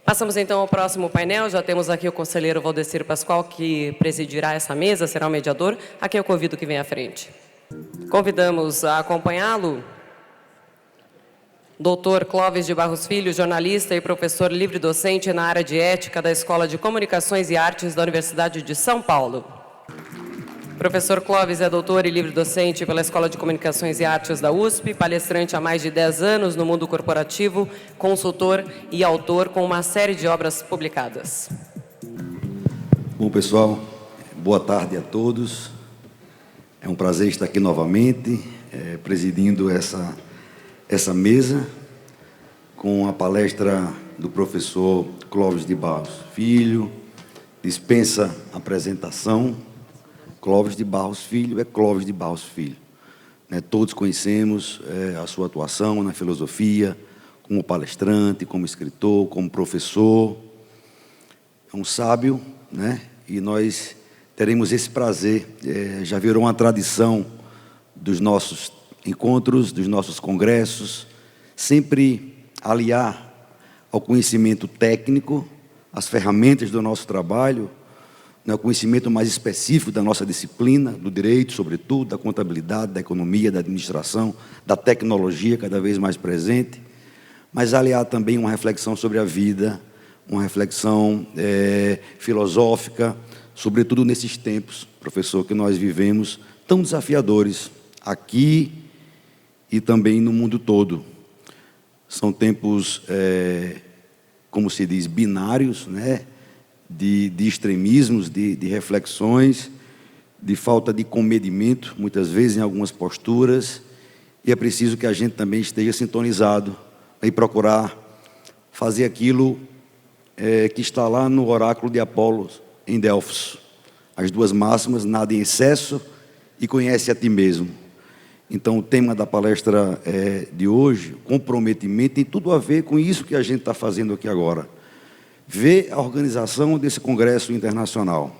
Passamos então ao próximo painel. Já temos aqui o conselheiro Valdecir Pascoal, que presidirá essa mesa, será o mediador, a quem eu convido que venha à frente. Convidamos a acompanhá-lo Dr. Clóvis de Barros Filho, jornalista e professor livre-docente na área de ética da Escola de Comunicações e Artes da Universidade de São Paulo. Professor Clóvis é doutor e livre-docente pela Escola de Comunicações e Artes da USP, palestrante há mais de 10 anos no mundo corporativo, consultor e autor com uma série de obras publicadas. Bom, pessoal, boa tarde a todos. É um prazer estar aqui novamente, presidindo essa mesa, com a palestra do professor Clóvis de Barros Filho. Dispensa apresentação. Clóvis de Barros Filho é Clóvis de Barros Filho. Todos conhecemos a sua atuação na filosofia, como palestrante, como escritor, como professor. É um sábio, e nós teremos esse prazer. Já virou uma tradição dos nossos encontros, dos nossos congressos, sempre aliar ao conhecimento técnico, as ferramentas do nosso trabalho, o conhecimento mais específico da nossa disciplina, do direito, sobretudo, da contabilidade, da economia, da administração, da tecnologia cada vez mais presente, mas aliar também uma reflexão sobre a vida, uma reflexão filosófica, sobretudo nesses tempos, professor, que nós vivemos, tão desafiadores, aqui e também no mundo todo. São tempos, como se diz, binários, de extremismos, de reflexões, de falta de comedimento, muitas vezes em algumas posturas, e é preciso que a gente também esteja sintonizado e procurar fazer aquilo que está lá no oráculo de Apolo em Delfos, as duas máximas: nada em excesso e conhece a ti mesmo. Então, o tema da palestra de hoje, comprometimento, tem tudo a ver com isso que a gente está fazendo aqui agora. Ver a organização desse Congresso Internacional,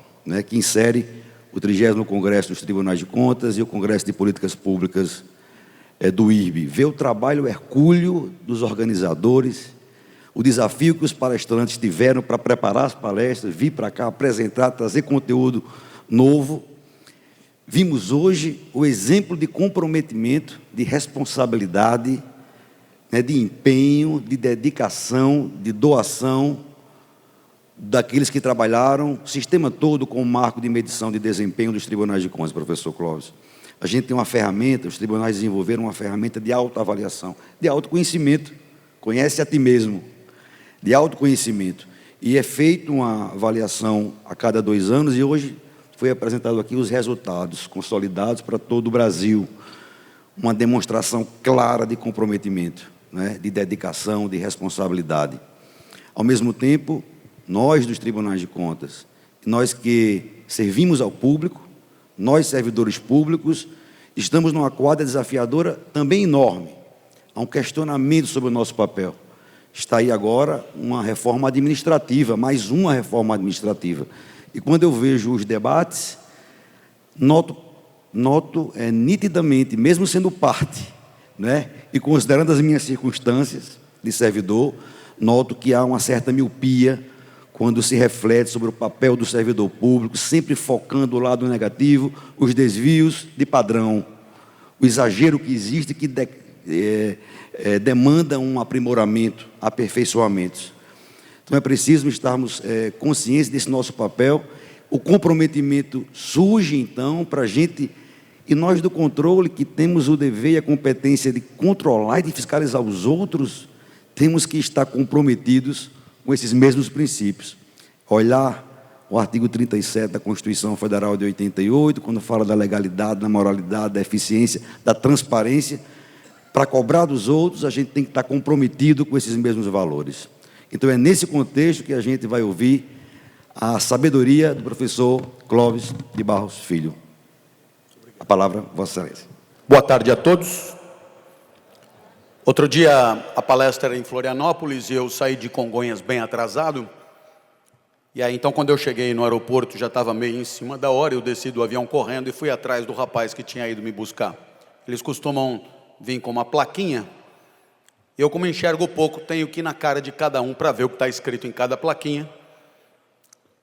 que insere o 30º Congresso dos Tribunais de Contas e o Congresso de Políticas Públicas do IRB. Ver o trabalho hercúleo dos organizadores, o desafio que os palestrantes tiveram para preparar as palestras, vir para cá, apresentar, trazer conteúdo novo. Vimos hoje o exemplo de comprometimento, de responsabilidade, de empenho, de dedicação, de doação, daqueles que trabalharam, o sistema todo com o marco de medição de desempenho dos tribunais de contas, professor Clóvis. A gente tem uma ferramenta, os tribunais desenvolveram uma ferramenta de autoavaliação, de autoconhecimento, conhece a ti mesmo, de autoconhecimento. E é feita uma avaliação a cada 2 anos, e hoje foi apresentado aqui os resultados consolidados para todo o Brasil. Uma demonstração clara de comprometimento, de dedicação, de responsabilidade. Ao mesmo tempo, nós dos tribunais de contas, nós que servimos ao público, nós servidores públicos, estamos numa quadra desafiadora também enorme. Há um questionamento sobre o nosso papel. Está aí agora uma reforma administrativa, mais uma reforma administrativa. E quando eu vejo os debates, noto nitidamente, mesmo sendo parte, e considerando as minhas circunstâncias de servidor, noto que há uma certa miopia quando se reflete sobre o papel do servidor público, sempre focando o lado negativo, os desvios de padrão, o exagero que existe, que demanda um aprimoramento, aperfeiçoamentos. Então é preciso estarmos conscientes desse nosso papel. O comprometimento surge, então, para a gente, e nós do controle, que temos o dever e a competência de controlar e de fiscalizar os outros, temos que estar comprometidos com esses mesmos princípios. Olhar o artigo 37 da Constituição Federal de 88, quando fala da legalidade, da moralidade, da eficiência, da transparência. Para cobrar dos outros, a gente tem que estar comprometido com esses mesmos valores. Então, é nesse contexto que a gente vai ouvir a sabedoria do professor Clóvis de Barros Filho. A palavra, Vossa Excelência. Boa tarde a todos. Outro dia, a palestra era em Florianópolis e eu saí de Congonhas bem atrasado. E aí, então, quando eu cheguei no aeroporto, já estava meio em cima da hora, eu desci do avião correndo e fui atrás do rapaz que tinha ido me buscar. Eles costumam vir com uma plaquinha Eu, como enxergo pouco, tenho que ir na cara de cada um para ver o que está escrito em cada plaquinha.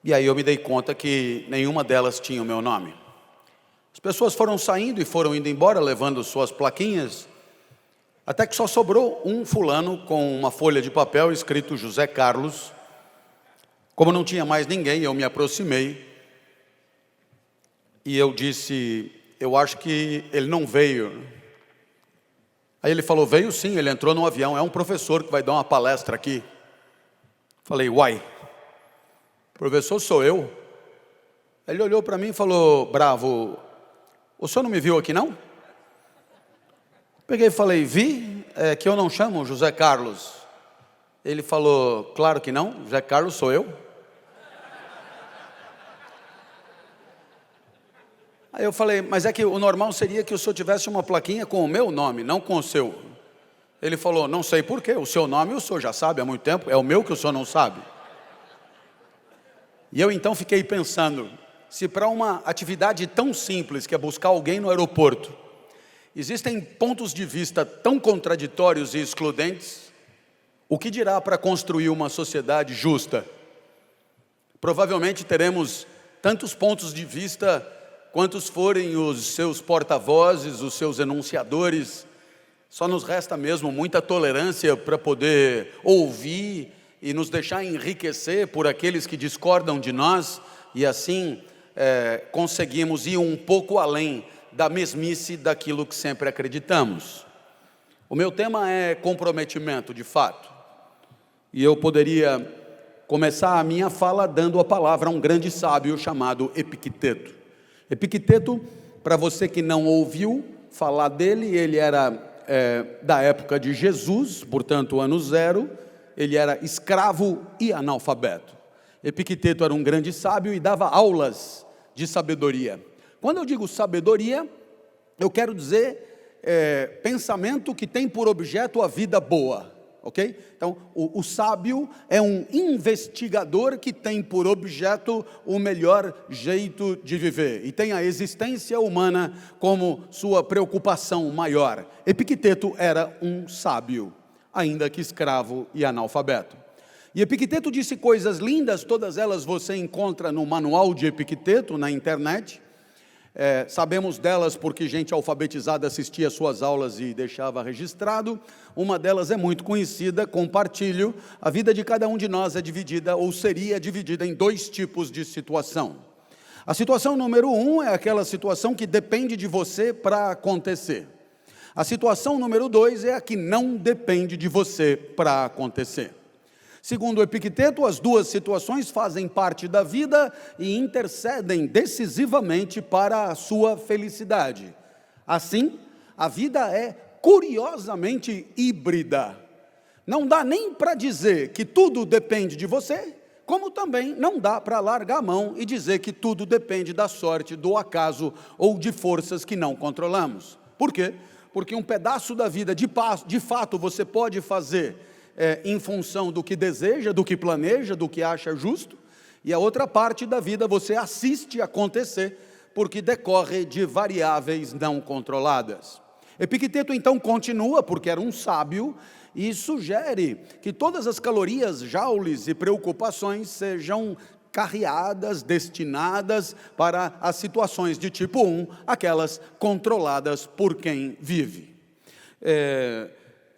E aí eu me dei conta que nenhuma delas tinha o meu nome. As pessoas foram saindo e foram indo embora, levando suas plaquinhas, até que só sobrou um fulano com uma folha de papel escrito José Carlos. Como não tinha mais ninguém, eu me aproximei e eu disse: eu acho que ele não veio. Aí ele falou: veio sim, ele entrou no avião, é um professor que vai dar uma palestra aqui. Falei: uai, professor sou eu? Ele olhou para mim e falou: bravo, o senhor não me viu aqui não? Peguei e falei: vi, é que eu não chamo José Carlos. Ele falou: claro que não, José Carlos sou eu. Aí eu falei: mas é que o normal seria que o senhor tivesse uma plaquinha com o meu nome, não com o seu. Ele falou: não sei por quê, o seu nome o senhor já sabe há muito tempo, é o meu que o senhor não sabe. E eu então fiquei pensando, se para uma atividade tão simples, que é buscar alguém no aeroporto, existem pontos de vista tão contraditórios e excludentes, o que dirá para construir uma sociedade justa? Provavelmente teremos tantos pontos de vista quantos forem os seus porta-vozes, os seus enunciadores. Só nos resta mesmo muita tolerância para poder ouvir e nos deixar enriquecer por aqueles que discordam de nós, e assim conseguimos ir um pouco além da mesmice daquilo que sempre acreditamos. O meu tema é comprometimento, de fato, e eu poderia começar a minha fala dando a palavra a um grande sábio chamado Epicteto. Epicteto, para você que não ouviu falar dele, ele era da época de Jesus, portanto ano zero, ele era escravo e analfabeto. Epicteto era um grande sábio e dava aulas de sabedoria. Quando eu digo sabedoria, eu quero dizer pensamento que tem por objeto a vida boa. Ok? Então, o sábio é um investigador que tem por objeto o melhor jeito de viver e tem a existência humana como sua preocupação maior. Epicteto era um sábio, ainda que escravo e analfabeto. E Epicteto disse coisas lindas, todas elas você encontra no manual de Epicteto na internet. Sabemos delas porque gente alfabetizada assistia suas aulas e deixava registrado. Uma delas é muito conhecida, compartilho: a vida de cada um de nós é dividida, ou seria dividida, em dois tipos de situação. A situação número 1 é aquela situação que depende de você para acontecer. A situação número 2 é a que não depende de você para acontecer. Segundo Epicteto, as duas situações fazem parte da vida e intercedem decisivamente para a sua felicidade. Assim, a vida é curiosamente híbrida. Não dá nem para dizer que tudo depende de você, como também não dá para largar a mão e dizer que tudo depende da sorte, do acaso ou de forças que não controlamos. Por quê? Porque um pedaço da vida, de fato, você pode fazer em função do que deseja, do que planeja, do que acha justo, e a outra parte da vida você assiste acontecer, porque decorre de variáveis não controladas. Epicteto então continua, porque era um sábio, e sugere que todas as calorias, joules e preocupações sejam carreadas, destinadas para as situações de tipo 1, aquelas controladas por quem vive.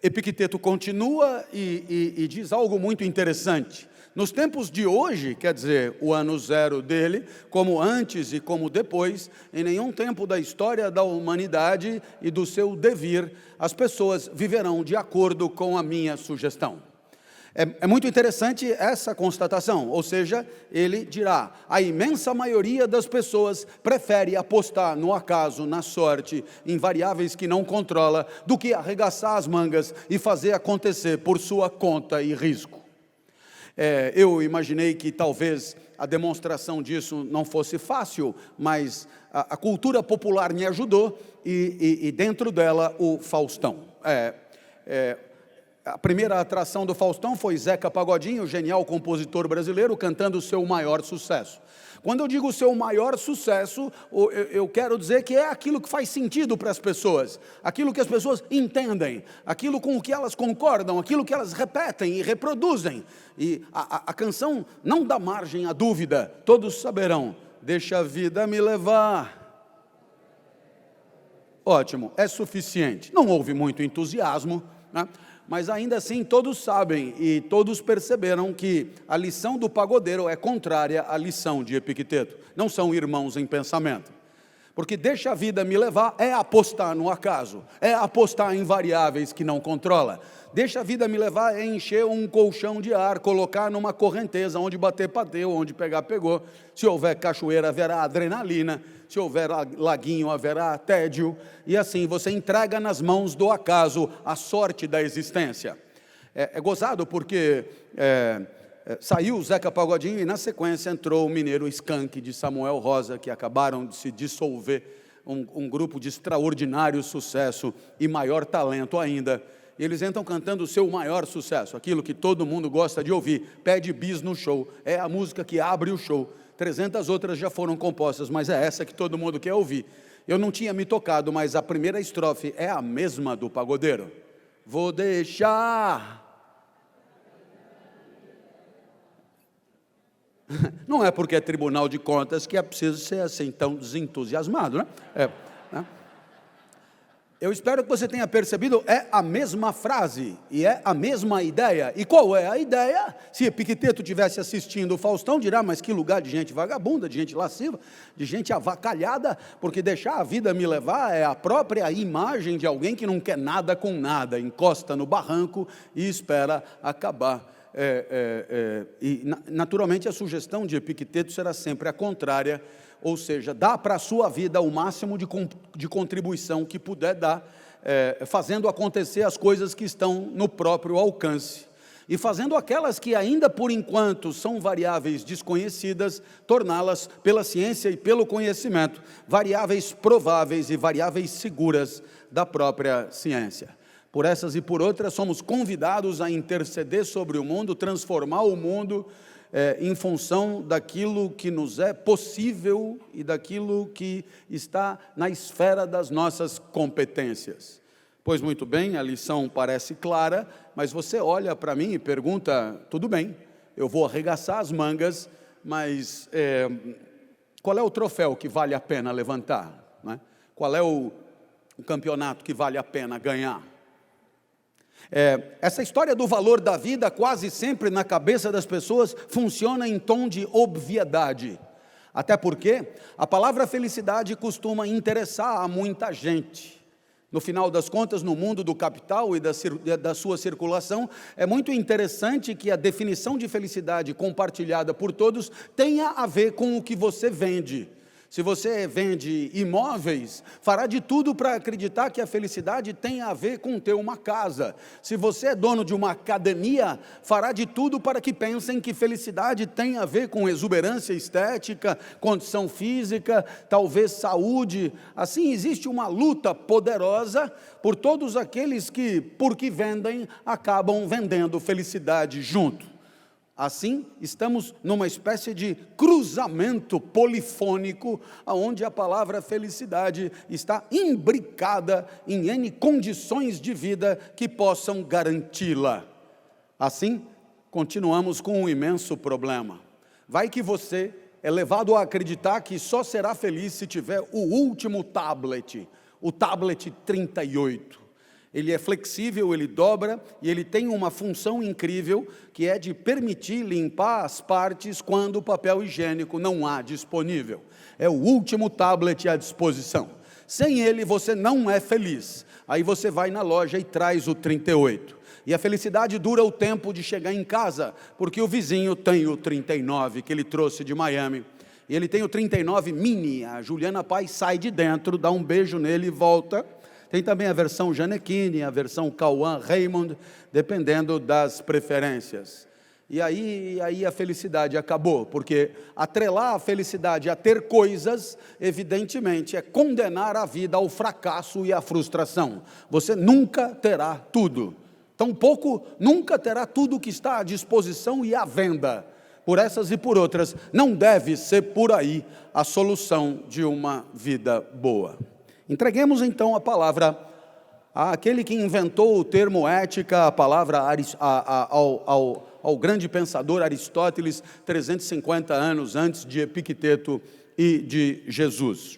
Epicteto continua e diz algo muito interessante. Nos tempos de hoje, quer dizer, o ano zero dele, como antes e como depois, em nenhum tempo da história da humanidade e do seu devir, as pessoas viverão de acordo com a minha sugestão. É muito interessante essa constatação, ou seja, ele dirá: a imensa maioria das pessoas prefere apostar no acaso, na sorte, em variáveis que não controla, do que arregaçar as mangas e fazer acontecer por sua conta e risco. Eu imaginei que talvez a demonstração disso não fosse fácil, mas a cultura popular me ajudou e dentro dela o Faustão. A primeira atração do Faustão foi Zeca Pagodinho, o genial compositor brasileiro, cantando o seu maior sucesso. Quando eu digo o seu maior sucesso, eu quero dizer que é aquilo que faz sentido para as pessoas, aquilo que as pessoas entendem, aquilo com o que elas concordam, aquilo que elas repetem e reproduzem. E a canção não dá margem à dúvida, todos saberão: deixa a vida me levar. Ótimo, é suficiente. Não houve muito entusiasmo, né? Mas ainda assim todos sabem e todos perceberam que a lição do pagodeiro é contrária à lição de Epicteto. Não são irmãos em pensamento. Porque deixa a vida me levar é apostar no acaso, é apostar em variáveis que não controla. Deixa a vida me levar é encher um colchão de ar, colocar numa correnteza, onde bater, bateu, onde pegar, pegou. Se houver cachoeira, haverá adrenalina. Se houver laguinho, haverá tédio. E assim você entrega nas mãos do acaso a sorte da existência. É gozado porque saiu o Zeca Pagodinho e na sequência entrou o mineiro Skank de Samuel Rosa, que acabaram de se dissolver, um grupo de extraordinário sucesso e maior talento ainda. E eles entram cantando o seu maior sucesso, aquilo que todo mundo gosta de ouvir, pede bis no show, é a música que abre o show. 300 outras já foram compostas, mas é essa que todo mundo quer ouvir. Eu não tinha me tocado, mas a primeira estrofe é a mesma do pagodeiro. Vou deixar... Não é porque é Tribunal de Contas que é preciso ser assim tão desentusiasmado, né? Né? Eu espero que você tenha percebido, é a mesma frase, e é a mesma ideia. E qual é a ideia? Se Epicteto estivesse assistindo o Faustão, dirá, mas que lugar de gente vagabunda, de gente lasciva, de gente avacalhada, porque deixar a vida me levar é a própria imagem de alguém que não quer nada com nada, encosta no barranco e espera acabar. Naturalmente a sugestão de Epicteto será sempre a contrária, ou seja, dá para a sua vida o máximo de contribuição que puder dar, fazendo acontecer as coisas que estão no próprio alcance, e fazendo aquelas que ainda por enquanto são variáveis desconhecidas, torná-las pela ciência e pelo conhecimento, variáveis prováveis e variáveis seguras da própria ciência. Por essas e por outras, somos convidados a interceder sobre o mundo, transformar o mundo em função daquilo que nos é possível e daquilo que está na esfera das nossas competências. Pois muito bem, a lição parece clara, mas você olha para mim e pergunta, tudo bem, eu vou arregaçar as mangas, mas qual é o troféu que vale a pena levantar? Né? Qual é o campeonato que vale a pena ganhar? Essa história do valor da vida, quase sempre na cabeça das pessoas, funciona em tom de obviedade. Até porque a palavra felicidade costuma interessar a muita gente. No final das contas, no mundo do capital e da sua circulação, é muito interessante que a definição de felicidade compartilhada por todos tenha a ver com o que você vende. Se você vende imóveis, fará de tudo para acreditar que a felicidade tem a ver com ter uma casa. Se você é dono de uma academia, fará de tudo para que pensem que felicidade tem a ver com exuberância estética, condição física, talvez saúde. Assim, existe uma luta poderosa por todos aqueles que, porque vendem, acabam vendendo felicidade junto. Assim, estamos numa espécie de cruzamento polifônico, onde a palavra felicidade está imbricada em N condições de vida que possam garanti-la. Assim, continuamos com um imenso problema. Vai que você é levado a acreditar que só será feliz se tiver o último tablet, o tablet 38. Ele é flexível, ele dobra e ele tem uma função incrível que é de permitir limpar as partes quando o papel higiênico não há disponível. É o último tablet à disposição. Sem ele você não é feliz. Aí você vai na loja e traz o 38. E a felicidade dura o tempo de chegar em casa, porque o vizinho tem o 39 que ele trouxe de Miami. E ele tem o 39 mini, a Juliana Paz sai de dentro, dá um beijo nele e volta. Tem também a versão Janequine, a versão Cauã Raymond, dependendo das preferências. E aí a felicidade acabou, porque atrelar a felicidade a ter coisas, evidentemente, é condenar a vida ao fracasso e à frustração. Você nunca terá tudo. Tampouco nunca terá tudo o que está à disposição e à venda. Por essas e por outras, não deve ser por aí a solução de uma vida boa. Entreguemos então a palavra àquele que inventou o termo ética, a palavra ao grande pensador Aristóteles, 350 anos antes de Epicteto e de Jesus.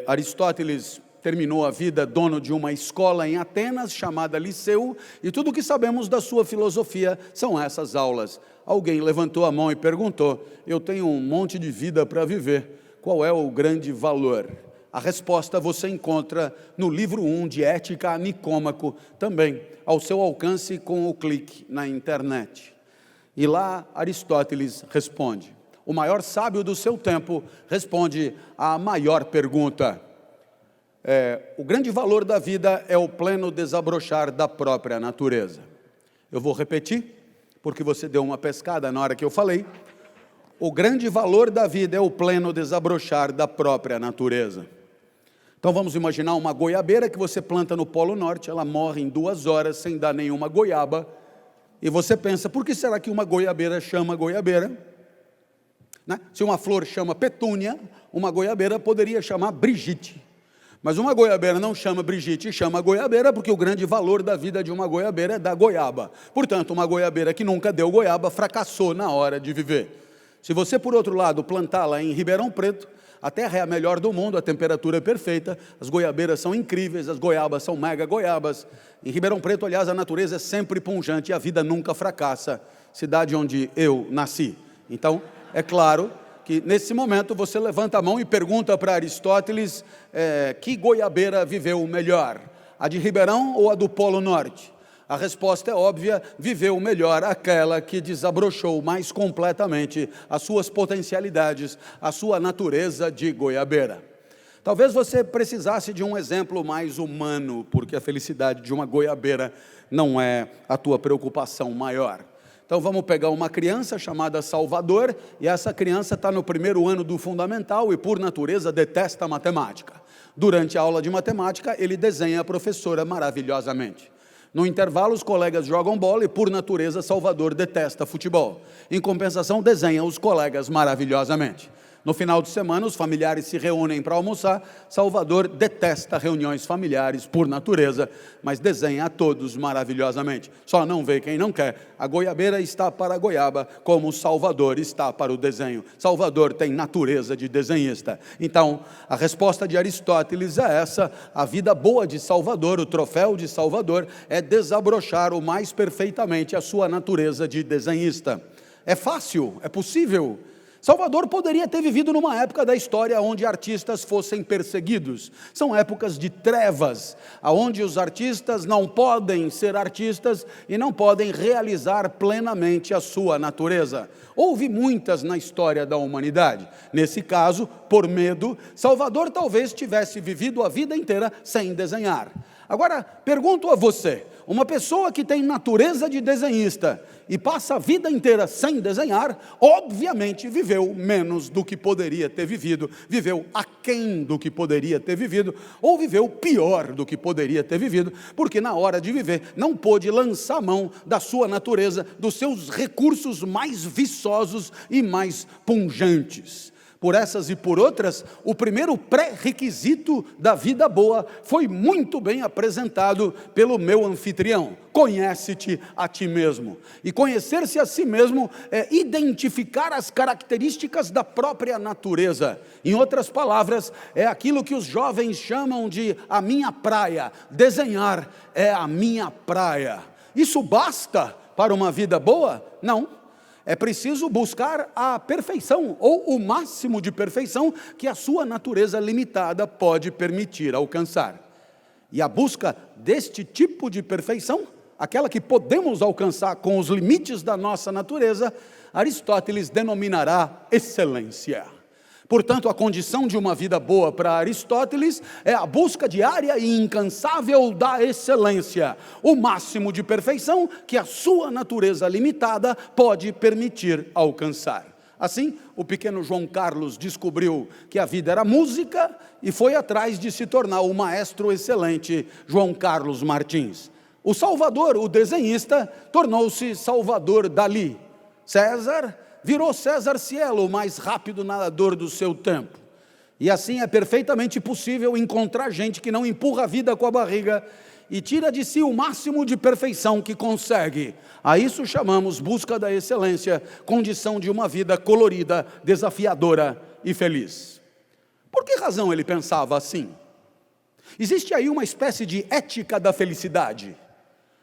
Aristóteles terminou a vida dono de uma escola em Atenas, chamada Liceu, e tudo o que sabemos da sua filosofia são essas aulas. Alguém levantou a mão e perguntou: eu tenho um monte de vida para viver, qual é o grande valor? A resposta você encontra no livro 1 de Ética a Nicômaco, também ao seu alcance com o clique na internet. E lá Aristóteles responde. O maior sábio do seu tempo responde à maior pergunta. O grande valor da vida é o pleno desabrochar da própria natureza. Eu vou repetir, porque você deu uma pescada na hora que eu falei. O grande valor da vida é o pleno desabrochar da própria natureza. Então vamos imaginar uma goiabeira que você planta no Polo Norte, ela morre em 2 horas sem dar nenhuma goiaba, e você pensa, por que será que uma goiabeira chama goiabeira? Né? Se uma flor chama petúnia, uma goiabeira poderia chamar Brigitte. Mas uma goiabeira não chama Brigitte, chama goiabeira, porque o grande valor da vida de uma goiabeira é dar goiaba. Portanto, uma goiabeira que nunca deu goiaba fracassou na hora de viver. Se você, por outro lado, plantá-la em Ribeirão Preto, a terra é a melhor do mundo, a temperatura é perfeita, as goiabeiras são incríveis, as goiabas são mega goiabas. Em Ribeirão Preto, aliás, a natureza é sempre pungente e a vida nunca fracassa, cidade onde eu nasci. Então, é claro que nesse momento você levanta a mão e pergunta para Aristóteles que goiabeira viveu melhor, a de Ribeirão ou a do Polo Norte? A resposta é óbvia, viveu melhor aquela que desabrochou mais completamente as suas potencialidades, a sua natureza de goiabeira. Talvez você precisasse de um exemplo mais humano, porque a felicidade de uma goiabeira não é a tua preocupação maior. Então vamos pegar uma criança chamada Salvador, e essa criança está no 1º ano do fundamental e por natureza detesta matemática. Durante a aula de matemática ele desenha a professora maravilhosamente. No intervalo os colegas jogam bola e por natureza Salvador detesta futebol. Em compensação desenha os colegas maravilhosamente. No final de semana, os familiares se reúnem para almoçar. Salvador detesta reuniões familiares por natureza, mas desenha a todos maravilhosamente. Só não vê quem não quer. A goiabeira está para a goiaba, como Salvador está para o desenho. Salvador tem natureza de desenhista. Então, a resposta de Aristóteles é essa: a vida boa de Salvador, o troféu de Salvador, é desabrochar o mais perfeitamente a sua natureza de desenhista. É fácil? É possível? Salvador poderia ter vivido numa época da história onde artistas fossem perseguidos. São épocas de trevas, onde os artistas não podem ser artistas e não podem realizar plenamente a sua natureza. Houve muitas na história da humanidade. Nesse caso, por medo, Salvador talvez tivesse vivido a vida inteira sem desenhar. Agora, pergunto a você, uma pessoa que tem natureza de desenhista e passa a vida inteira sem desenhar, obviamente viveu menos do que poderia ter vivido, viveu aquém do que poderia ter vivido, ou viveu pior do que poderia ter vivido, porque na hora de viver não pôde lançar mão da sua natureza, dos seus recursos mais viçosos e mais punjantes. Por essas e por outras, o primeiro pré-requisito da vida boa foi muito bem apresentado pelo meu anfitrião. Conhece-te a ti mesmo. E conhecer-se a si mesmo é identificar as características da própria natureza. Em outras palavras, é aquilo que os jovens chamam de a minha praia. Desenhar é a minha praia. Isso basta para uma vida boa? Não. É preciso buscar a perfeição, ou o máximo de perfeição que a sua natureza limitada pode permitir alcançar. E a busca deste tipo de perfeição, aquela que podemos alcançar com os limites da nossa natureza, Aristóteles denominará excelência. Portanto, a condição de uma vida boa para Aristóteles é a busca diária e incansável da excelência, o máximo de perfeição que a sua natureza limitada pode permitir alcançar. Assim, o pequeno João Carlos descobriu que a vida era música e foi atrás de se tornar o maestro excelente João Carlos Martins. O Salvador, o desenhista, tornou-se Salvador Dalí. César virou César Cielo, o mais rápido nadador do seu tempo. E assim é perfeitamente possível encontrar gente que não empurra a vida com a barriga e tira de si o máximo de perfeição que consegue. A isso chamamos busca da excelência, condição de uma vida colorida, desafiadora e feliz. Por que razão ele pensava assim? Existe aí uma espécie de ética da felicidade.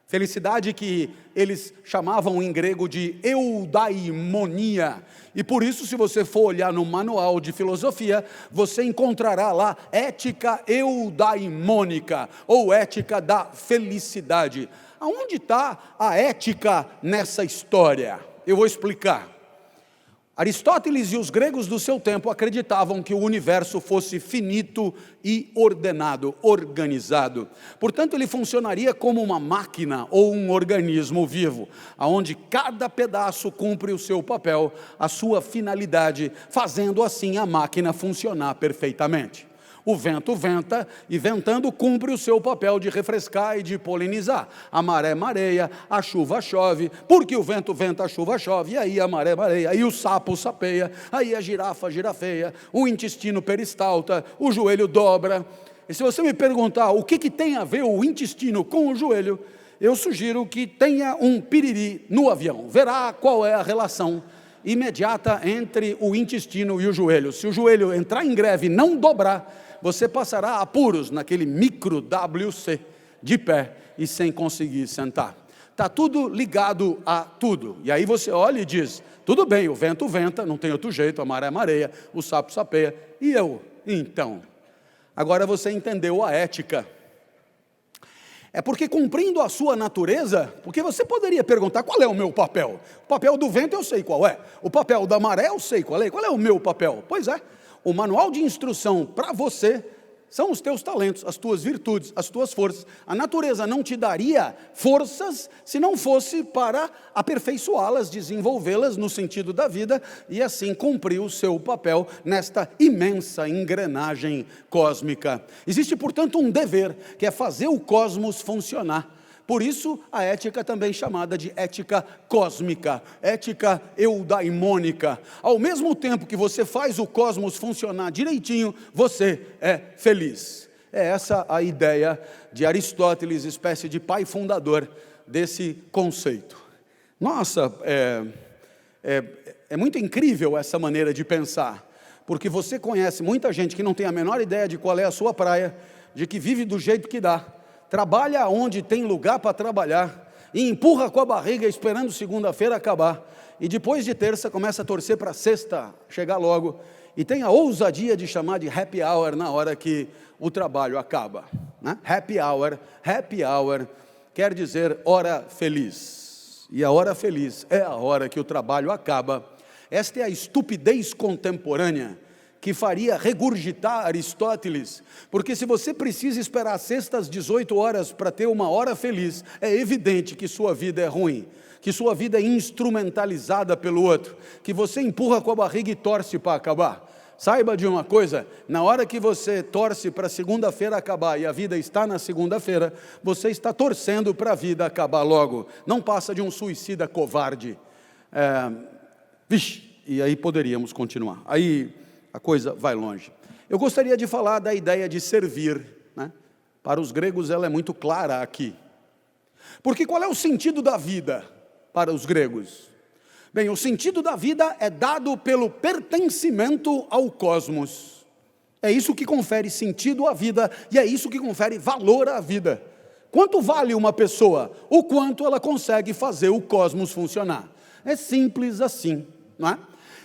Felicidade que eles chamavam em grego de eudaimonia. E por isso, se você for olhar no manual de filosofia, você encontrará lá ética eudaimônica, ou ética da felicidade. Aonde está a ética nessa história? Eu vou explicar. Aristóteles e os gregos do seu tempo acreditavam que o universo fosse finito e ordenado, organizado. Portanto, ele funcionaria como uma máquina ou um organismo vivo, onde cada pedaço cumpre o seu papel, a sua finalidade, fazendo assim a máquina funcionar perfeitamente. O vento venta e ventando cumpre o seu papel de refrescar e de polinizar. A maré mareia, a chuva chove, porque o vento venta, a chuva chove, e aí a maré mareia, aí o sapo sapeia, aí a girafa girafeia, o intestino peristalta, o joelho dobra. E se você me perguntar o que tem a ver o intestino com o joelho, eu sugiro que tenha um piriri no avião. Verá qual é a relação imediata entre o intestino e o joelho. Se o joelho entrar em greve e não dobrar, você passará apuros naquele micro WC, de pé e sem conseguir sentar. Está tudo ligado a tudo. E aí você olha e diz, tudo bem, o vento venta, não tem outro jeito, a maré mareia, o sapo sapeia, e eu? Então, agora você entendeu a ética. É porque cumprindo a sua natureza, porque você poderia perguntar, qual é o meu papel? O papel do vento eu sei qual é, o papel da maré eu sei qual é o meu papel? Pois é, o manual de instrução para você são os teus talentos, as tuas virtudes, as tuas forças. A natureza não te daria forças se não fosse para aperfeiçoá-las, desenvolvê-las no sentido da vida e assim cumprir o seu papel nesta imensa engrenagem cósmica. Existe, portanto, um dever, que é fazer o cosmos funcionar. Por isso, a ética também chamada de ética cósmica, ética eudaimônica. Ao mesmo tempo que você faz o cosmos funcionar direitinho, você é feliz. É essa a ideia de Aristóteles, espécie de pai fundador desse conceito. Nossa, é muito incrível essa maneira de pensar, porque você conhece muita gente que não tem a menor ideia de qual é a sua praia, de que vive do jeito que dá, trabalha onde tem lugar para trabalhar e empurra com a barriga esperando segunda-feira acabar. E depois de terça começa a torcer para sexta chegar logo. E tem a ousadia de chamar de happy hour na hora que o trabalho acaba. Né? Happy hour quer dizer hora feliz. E a hora feliz é a hora que o trabalho acaba. Esta é a estupidez contemporânea que faria regurgitar Aristóteles, porque se você precisa esperar sexta às 18 horas para ter uma hora feliz, é evidente que sua vida é ruim, que sua vida é instrumentalizada pelo outro, que você empurra com a barriga e torce para acabar. Saiba de uma coisa, na hora que você torce para segunda-feira acabar e a vida está na segunda-feira, você está torcendo para a vida acabar logo, não passa de um suicida covarde. E aí poderíamos continuar, aí a coisa vai longe. Eu gostaria de falar da ideia de servir, né? Para os gregos ela é muito clara aqui. Porque qual é o sentido da vida para os gregos? Bem, o sentido da vida é dado pelo pertencimento ao cosmos. É isso que confere sentido à vida e é isso que confere valor à vida. Quanto vale uma pessoa? O quanto ela consegue fazer o cosmos funcionar. É simples assim, não é?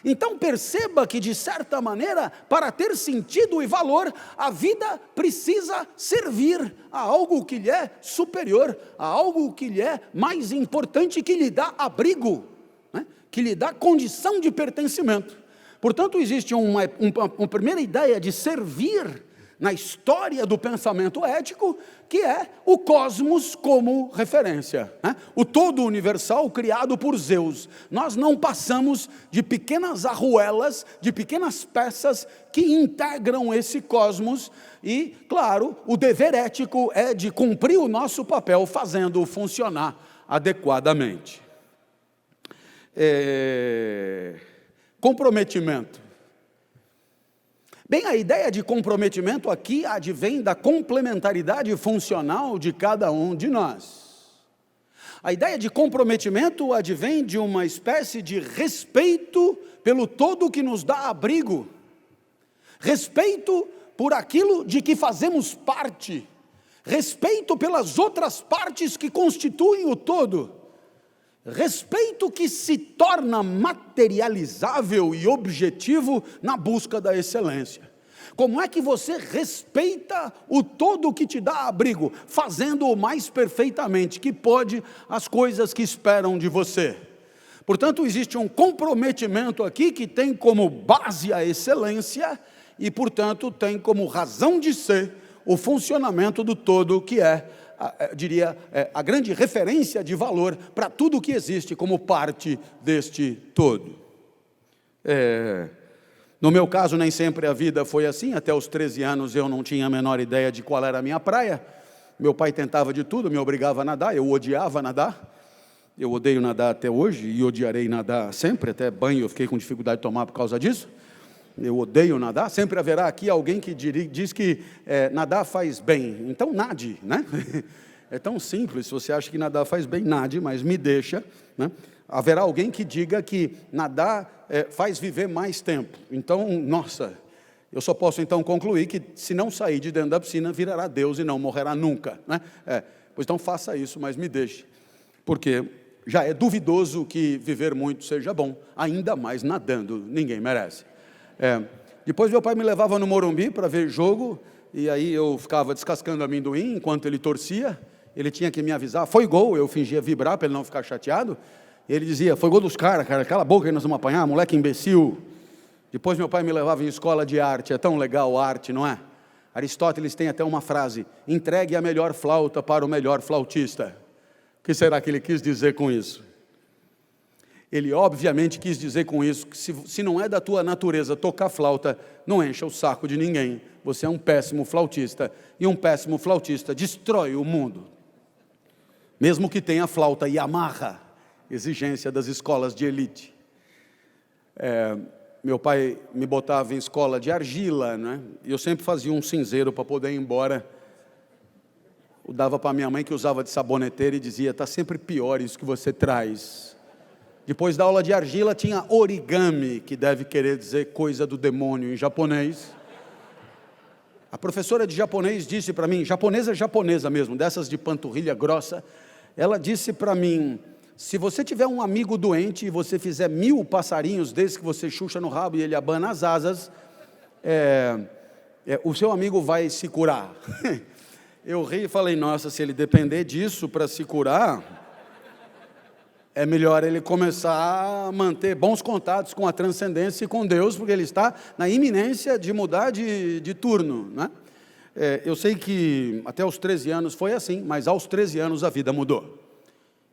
Então perceba que de certa maneira, para ter sentido e valor, a vida precisa servir a algo que lhe é superior, a algo que lhe é mais importante, que lhe dá abrigo, né? Que lhe dá condição de pertencimento. Portanto, existe uma primeira ideia de servir na história do pensamento ético, que é o cosmos como referência, né? O todo universal criado por Zeus. Nós não passamos de pequenas arruelas, de pequenas peças que integram esse cosmos e, claro, o dever ético é de cumprir o nosso papel fazendo-o funcionar adequadamente. Comprometimento. Bem, a ideia de comprometimento aqui advém da complementaridade funcional de cada um de nós. A ideia de comprometimento advém de uma espécie de respeito pelo todo que nos dá abrigo, respeito por aquilo de que fazemos parte, respeito pelas outras partes que constituem o todo, respeito que se torna materializável e objetivo na busca da excelência. Como é que você respeita o todo que te dá abrigo? Fazendo o mais perfeitamente que pode as coisas que esperam de você. Portanto, existe um comprometimento aqui que tem como base a excelência e, portanto, tem como razão de ser o funcionamento do todo, que é, a grande referência de valor para tudo que existe como parte deste todo. No meu caso, nem sempre a vida foi assim. Até os 13 anos eu não tinha a menor ideia de qual era a minha praia. Meu pai tentava de tudo, me obrigava a nadar, eu odiava nadar. Eu odeio nadar até hoje e odiarei nadar sempre, até banho eu fiquei com dificuldade de tomar por causa disso. Eu odeio nadar, sempre haverá aqui alguém que diz que nadar faz bem, então nade, né? É tão simples, se você acha que nadar faz bem, nade, mas me deixa, né? Haverá alguém que diga que nadar faz viver mais tempo, então, nossa, eu só posso então concluir que se não sair de dentro da piscina, virará Deus e não morrerá nunca, né? Pois então faça isso, mas me deixe, porque já é duvidoso que viver muito seja bom, ainda mais nadando, ninguém merece. Depois meu pai me levava no Morumbi para ver jogo, e aí eu ficava descascando amendoim enquanto ele torcia. Ele tinha que me avisar, foi gol, eu fingia vibrar para ele não ficar chateado. Ele dizia, foi gol dos caras, cara, cala a boca aí, nós vamos apanhar, moleque imbecil. Depois meu pai me levava em escola de arte, é tão legal a arte, não é? Aristóteles tem até uma frase, entregue a melhor flauta para o melhor flautista. O que será que ele quis dizer com isso? Ele obviamente quis dizer com isso que se não é da tua natureza tocar flauta, não encha o saco de ninguém. Você é um péssimo flautista, e um péssimo flautista destrói o mundo. Mesmo que tenha flauta Yamaha, exigência das escolas de elite. Meu pai me botava em escola de argila, né? E eu sempre fazia um cinzeiro para poder ir embora. Eu dava para minha mãe que usava de saboneteira e dizia, está sempre pior isso que você traz. Depois da aula de argila tinha origami, que deve querer dizer coisa do demônio em japonês. A professora de japonês disse para mim, japonesa é japonesa mesmo, dessas de panturrilha grossa, ela disse para mim, se você tiver um amigo doente e você fizer 1000 passarinhos desde que você chucha no rabo e ele abana as asas, o seu amigo vai se curar. Eu ri e falei, nossa, se ele depender disso para se curar, é melhor ele começar a manter bons contatos com a transcendência e com Deus, porque ele está na iminência de mudar de turno, né? Eu sei que até os 13 anos foi assim, mas aos 13 anos a vida mudou.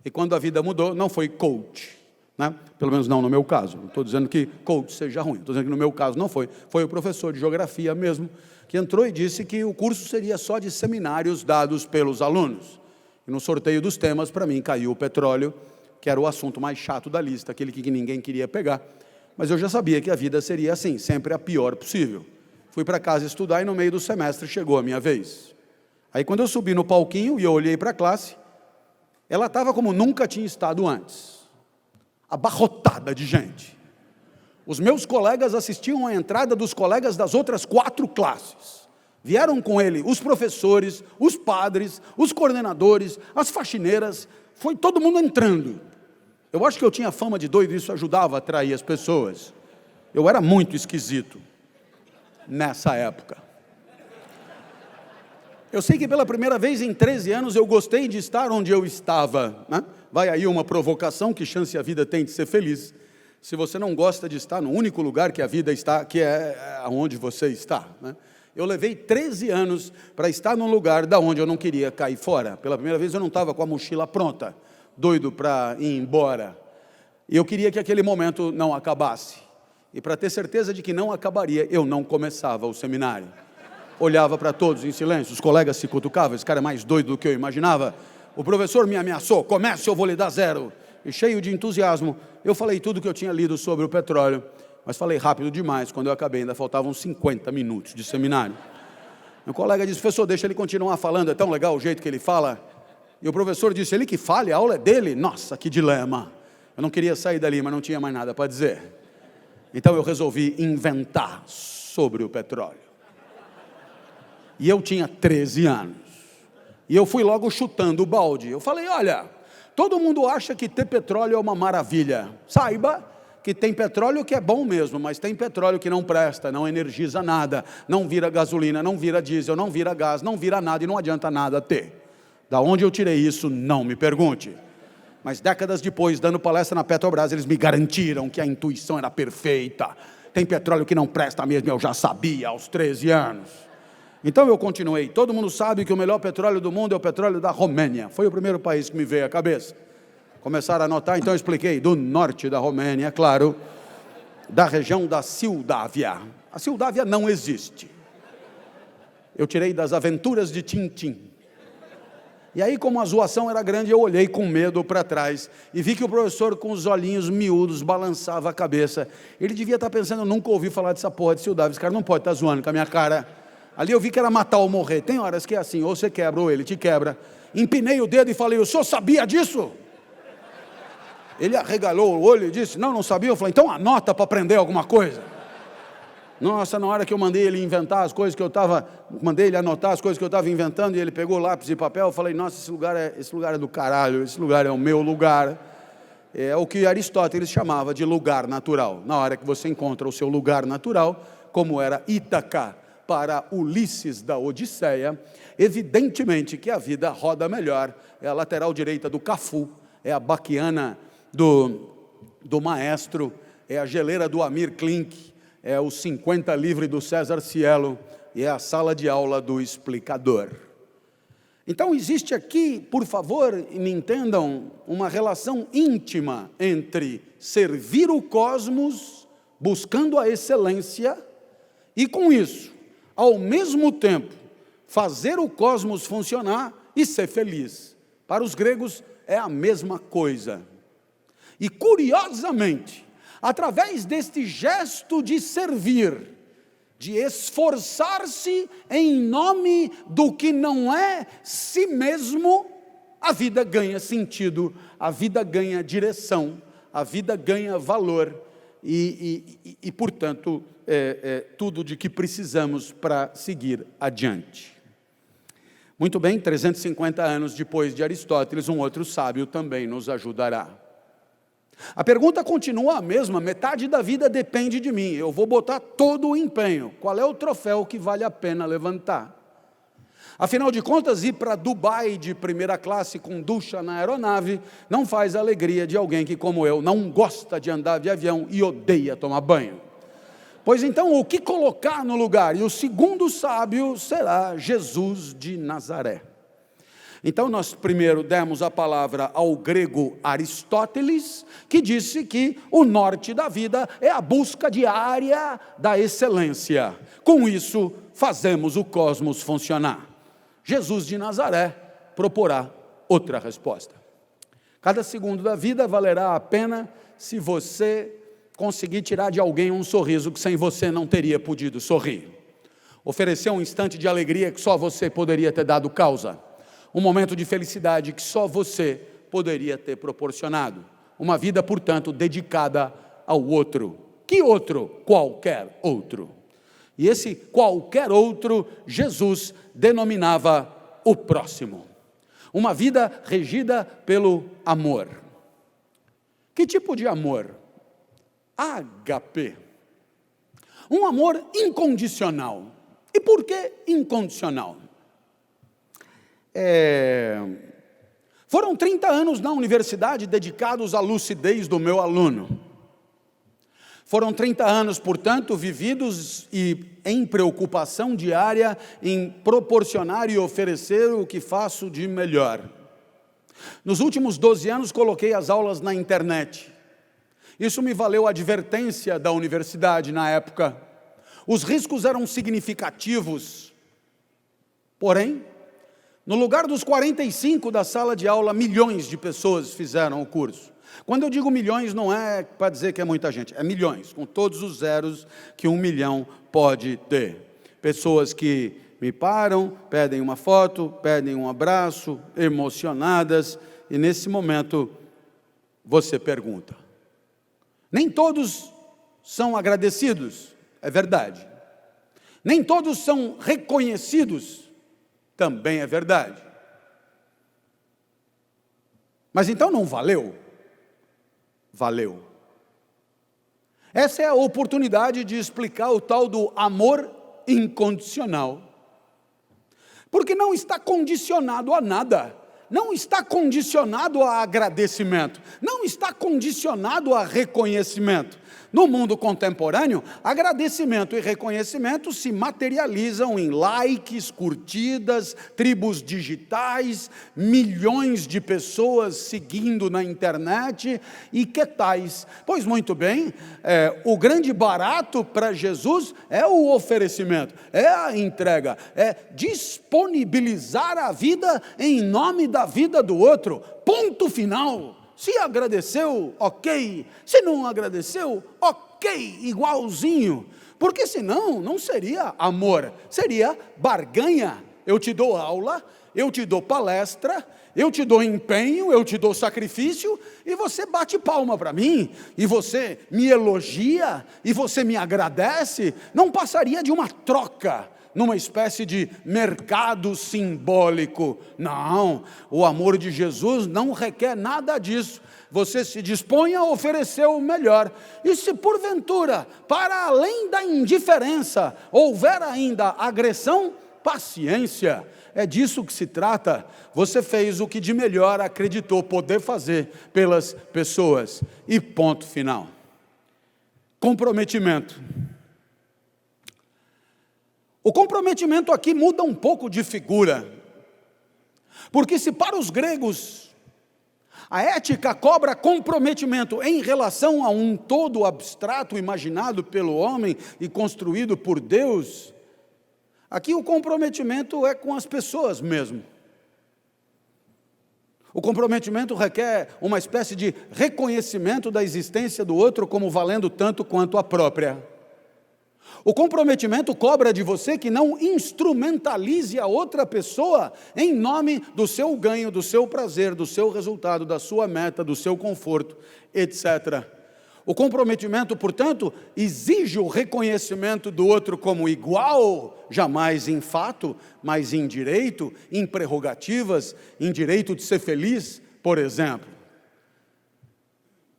E quando a vida mudou, não foi coach, né? Pelo menos não no meu caso. Não estou dizendo que coach seja ruim, estou dizendo que no meu caso não foi. Foi o professor de geografia mesmo, que entrou e disse que o curso seria só de seminários dados pelos alunos. E no sorteio dos temas, para mim, caiu o petróleo, que era o assunto mais chato da lista, aquele que ninguém queria pegar. Mas eu já sabia que a vida seria assim, sempre a pior possível. Fui para casa estudar e no meio do semestre chegou a minha vez. Aí quando eu subi no palquinho e eu olhei para a classe, ela estava como nunca tinha estado antes. Abarrotada de gente. Os meus colegas assistiam à entrada dos colegas das outras 4 classes. Vieram com ele os professores, os padres, os coordenadores, as faxineiras, foi todo mundo entrando. Eu acho que eu tinha fama de doido, isso ajudava a atrair as pessoas. Eu era muito esquisito nessa época. Eu sei que pela primeira vez em 13 anos eu gostei de estar onde eu estava, né? Vai aí uma provocação, que chance a vida tem de ser feliz, se você não gosta de estar no único lugar que a vida está, que é onde você está, né? Eu levei 13 anos para estar num lugar da onde eu não queria cair fora. Pela primeira vez eu não estava com a mochila pronta, doido para ir embora. E eu queria que aquele momento não acabasse. E para ter certeza de que não acabaria, eu não começava o seminário. Olhava para todos em silêncio, os colegas se cutucavam, esse cara é mais doido do que eu imaginava. O professor me ameaçou, comece, eu vou lhe dar 0. E cheio de entusiasmo, eu falei tudo que eu tinha lido sobre o petróleo, mas falei rápido demais. Quando eu acabei, ainda faltavam 50 minutos de seminário. Meu colega disse, professor, deixa ele continuar falando, é tão legal o jeito que ele fala. E o professor disse, ele que fale, a aula é dele. Nossa, que dilema. Eu não queria sair dali, mas não tinha mais nada para dizer. Então eu resolvi inventar sobre o petróleo. E eu tinha 13 anos. E eu fui logo chutando o balde. Eu falei, olha, todo mundo acha que ter petróleo é uma maravilha. Saiba que tem petróleo que é bom mesmo, mas tem petróleo que não presta, não energiza nada, não vira gasolina, não vira diesel, não vira gás, não vira nada e não adianta nada ter. Da onde eu tirei isso, não me pergunte. Mas décadas depois, dando palestra na Petrobras, eles me garantiram que a intuição era perfeita. Tem petróleo que não presta mesmo, eu já sabia aos 13 anos. Então eu continuei. Todo mundo sabe que o melhor petróleo do mundo é o petróleo da Romênia. Foi o primeiro país que me veio à cabeça. Começaram a anotar, então eu expliquei, do norte da Romênia, claro, da região da Moldávia. A Moldávia não existe. Eu tirei das aventuras de Tintim. E aí, como a zoação era grande, eu olhei com medo para trás e vi que o professor, com os olhinhos miúdos, balançava a cabeça. Ele devia estar pensando, eu nunca ouvi falar dessa porra de Moldávia, esse cara não pode estar zoando com a minha cara. Ali eu vi que era matar ou morrer. Tem horas que é assim, ou você quebra ou ele te quebra. Empinei o dedo e falei, o senhor sabia disso? Ele arregalou o olho e disse, não sabia. Eu falei, então anota para aprender alguma coisa. Nossa, na hora que eu mandei ele inventar as coisas que eu estava, mandei ele anotar as coisas que eu estava inventando, e ele pegou lápis e papel, eu falei, nossa, esse lugar é do caralho, esse lugar é o meu lugar. É o que Aristóteles chamava de lugar natural. Na hora que você encontra o seu lugar natural, como era Ítaca para Ulisses da Odisseia, evidentemente que a vida roda melhor. É a lateral direita do Cafu, é a baquiana do maestro, é a geleira do Amir Klink, é os 50 livros do César Cielo, e é a sala de aula do explicador. Então existe aqui, por favor, me entendam, uma relação íntima entre servir o cosmos, buscando a excelência, e com isso, ao mesmo tempo, fazer o cosmos funcionar e ser feliz. Para os gregos é a mesma coisa. E curiosamente, através deste gesto de servir, de esforçar-se em nome do que não é si mesmo, a vida ganha sentido, a vida ganha direção, a vida ganha valor e portanto, tudo de que precisamos para seguir adiante. Muito bem, 350 anos depois de Aristóteles, um outro sábio também nos ajudará. A pergunta continua a mesma, metade da vida depende de mim, eu vou botar todo o empenho, qual é o troféu que vale a pena levantar? Afinal de contas, ir para Dubai de primeira classe com ducha na aeronave, não faz a alegria de alguém que, como eu, não gosta de andar de avião e odeia tomar banho. Pois então, o que colocar no lugar? E o segundo sábio será Jesus de Nazaré. Então nós primeiro demos a palavra ao grego Aristóteles, que disse que o norte da vida é a busca diária da excelência. Com isso, fazemos o cosmos funcionar. Jesus de Nazaré proporá outra resposta. Cada segundo da vida valerá a pena se você conseguir tirar de alguém um sorriso que sem você não teria podido sorrir. Oferecer um instante de alegria que só você poderia ter dado causa. Um momento de felicidade que só você poderia ter proporcionado. Uma vida, portanto, dedicada ao outro. Que outro? Qualquer outro. E esse qualquer outro, Jesus denominava o próximo. Uma vida regida pelo amor. Que tipo de amor? Ágape. Um amor incondicional. E por que incondicional? Foram 30 anos na universidade dedicados à lucidez do meu aluno. Foram 30 anos, portanto, vividos e em preocupação diária em proporcionar e oferecer o que faço de melhor. Nos últimos 12 anos, coloquei as aulas na internet. Isso me valeu a advertência da universidade na época. Os riscos eram significativos. Porém, no lugar dos 45 da sala de aula, milhões de pessoas fizeram o curso. Quando eu digo milhões, não é para dizer que é muita gente, é milhões, com todos os zeros que 1 milhão pode ter. Pessoas que me param, pedem uma foto, pedem um abraço, emocionadas, e nesse momento você pergunta. Nem todos são agradecidos, é verdade. Nem todos são reconhecidos, também é verdade. Mas então não valeu? Valeu. Essa é a oportunidade de explicar o tal do amor incondicional. Porque não está condicionado a nada. Não está condicionado a agradecimento. Não está condicionado a reconhecimento. No mundo contemporâneo, agradecimento e reconhecimento se materializam em likes, curtidas, tribos digitais, milhões de pessoas seguindo na internet e que tais. Pois muito bem, o grande barato para Jesus é o oferecimento, é a entrega, é disponibilizar a vida em nome da vida do outro, ponto final. Se agradeceu, ok. Se não agradeceu, ok, igualzinho. Porque senão não seria amor, seria barganha. Eu te dou aula, eu te dou palestra, eu te dou empenho, eu te dou sacrifício, e você bate palma para mim, e você me elogia, e você me agradece. Não passaria de uma troca, numa espécie de mercado simbólico. Não, o amor de Jesus não requer nada disso. Você se dispõe a oferecer o melhor. E se porventura, para além da indiferença, houver ainda agressão, paciência. É disso que se trata. Você fez o que de melhor acreditou poder fazer pelas pessoas. E ponto final. Comprometimento. O comprometimento aqui muda um pouco de figura, porque se para os gregos a ética cobra comprometimento em relação a um todo abstrato imaginado pelo homem e construído por Deus, aqui o comprometimento é com as pessoas mesmo. O comprometimento requer uma espécie de reconhecimento da existência do outro como valendo tanto quanto a própria. O comprometimento cobra de você que não instrumentalize a outra pessoa em nome do seu ganho, do seu prazer, do seu resultado, da sua meta, do seu conforto, etc. O comprometimento, portanto, exige o reconhecimento do outro como igual, jamais em fato, mas em direito, em prerrogativas, em direito de ser feliz, por exemplo.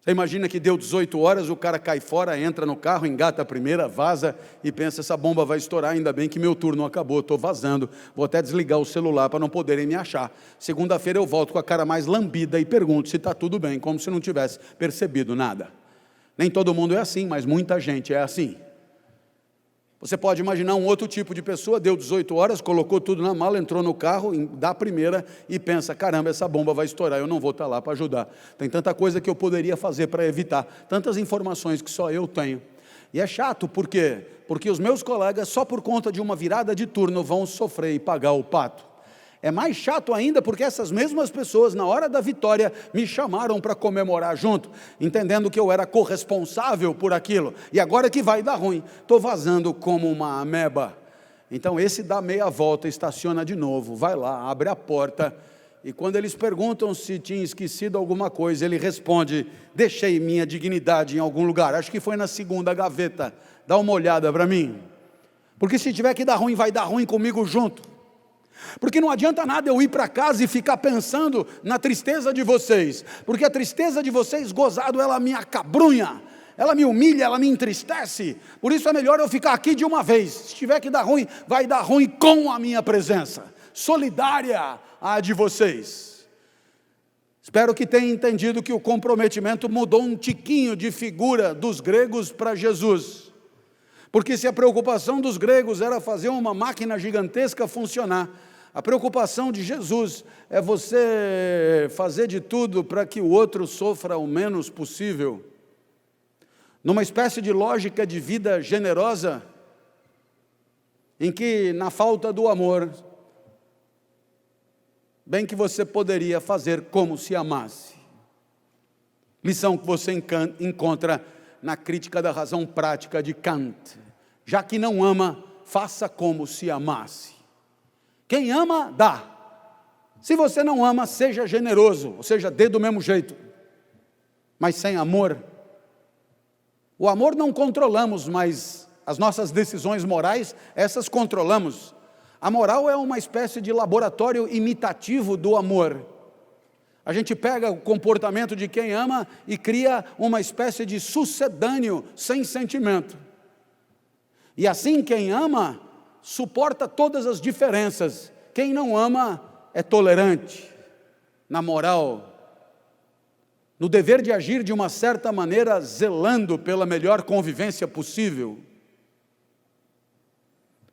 Você imagina que deu 18 horas, o cara cai fora, entra no carro, engata a primeira, vaza e pensa, essa bomba vai estourar, ainda bem que meu turno acabou, estou vazando, vou até desligar o celular para não poderem me achar. Segunda-feira eu volto com a cara mais lambida e pergunto se está tudo bem, como se não tivesse percebido nada. Nem todo mundo é assim, mas muita gente é assim. Você pode imaginar um outro tipo de pessoa, deu 18 horas, colocou tudo na mala, entrou no carro, dá a primeira e pensa, caramba, essa bomba vai estourar, eu não vou estar lá para ajudar. Tem tanta coisa que eu poderia fazer para evitar, tantas informações que só eu tenho. E é chato, por quê? Porque os meus colegas, só por conta de uma virada de turno, vão sofrer e pagar o pato. É mais chato ainda porque essas mesmas pessoas, na hora da vitória, me chamaram para comemorar junto, entendendo que eu era corresponsável por aquilo, e agora que vai dar ruim, estou vazando como uma ameba. Então esse dá meia volta, estaciona de novo, vai lá, abre a porta, e quando eles perguntam se tinha esquecido alguma coisa, ele responde, deixei minha dignidade em algum lugar, acho que foi na segunda gaveta, dá uma olhada para mim, porque se tiver que dar ruim, vai dar ruim comigo junto. Porque não adianta nada eu ir para casa e ficar pensando na tristeza de vocês, porque a tristeza de vocês, gozado, ela me acabrunha, ela me humilha, ela me entristece, por isso é melhor eu ficar aqui de uma vez, se tiver que dar ruim, vai dar ruim com a minha presença, solidária à de vocês. Espero que tenha entendido que o comprometimento mudou um tiquinho de figura dos gregos para Jesus. Porque se a preocupação dos gregos era fazer uma máquina gigantesca funcionar, a preocupação de Jesus é você fazer de tudo para que o outro sofra o menos possível. Numa espécie de lógica de vida generosa, em que na falta do amor, bem que você poderia fazer como se amasse. Lição que você encontra na crítica da razão prática de Kant. Já que não ama, faça como se amasse. Quem ama, dá. Se você não ama, seja generoso, ou seja, dê do mesmo jeito. Mas sem amor, o amor não controlamos, mas as nossas decisões morais, essas controlamos. A moral é uma espécie de laboratório imitativo do amor. A gente pega o comportamento de quem ama e cria uma espécie de sucedâneo sem sentimento. E assim quem ama suporta todas as diferenças. Quem não ama é tolerante na moral, no dever de agir de uma certa maneira, zelando pela melhor convivência possível.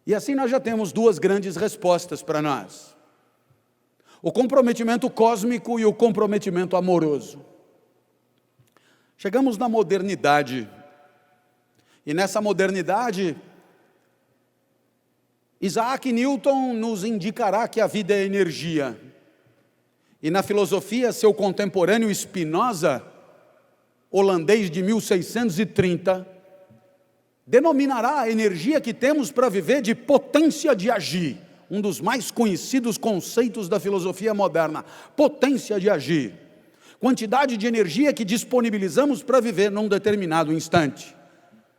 E assim nós já temos duas grandes respostas para nós: o comprometimento cósmico e o comprometimento amoroso. Chegamos na modernidade, e nessa modernidade, Isaac Newton nos indicará que a vida é energia. E na filosofia, seu contemporâneo Spinoza, holandês de 1630, denominará a energia que temos para viver de potência de agir. Um dos mais conhecidos conceitos da filosofia moderna, potência de agir. Quantidade de energia que disponibilizamos para viver num determinado instante.